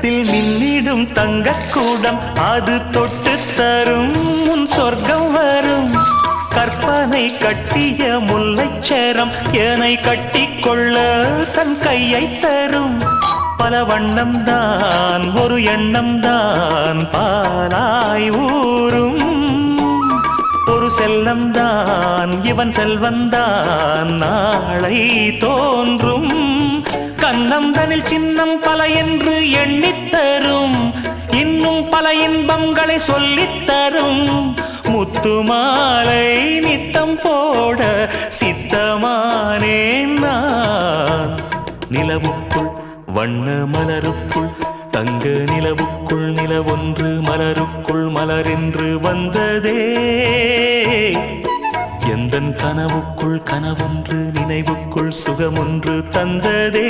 தங்கத்தில் மின்னிடும் தங்கக்கூடம் அது தொட்டு தரும் உன் சொர்க்கம் வரும். கற்பனை கட்டிய முல்லைச்சரம் ஏனை கட்டிக்கொள்ள தன் கையை தரும். பல வண்ணம் தான் ஒரு எண்ணம் தான் பாலாய் ஊரும். ஒரு செல்லம் தான் இவன் செல்வந்தான் நாளை தோன்றும். கண்ணம் தனில் சின்னம் பல என்று எண்ணித்தரும். இன்னும் பல இன்பங்களை சொல்லித்தரும். முத்துமாலை நித்தம் போட சித்தமானேன் நான். நிலவுக்குள் வண்ண மலருக்குள் தங்க நிலவுக்குள் நிலவொன்று மலருக்குள் மலரென்று வந்ததே. எந்தன் கனவுக்குள் கனவொன்று நினைவுக்குள் சுகமொன்று தந்ததே.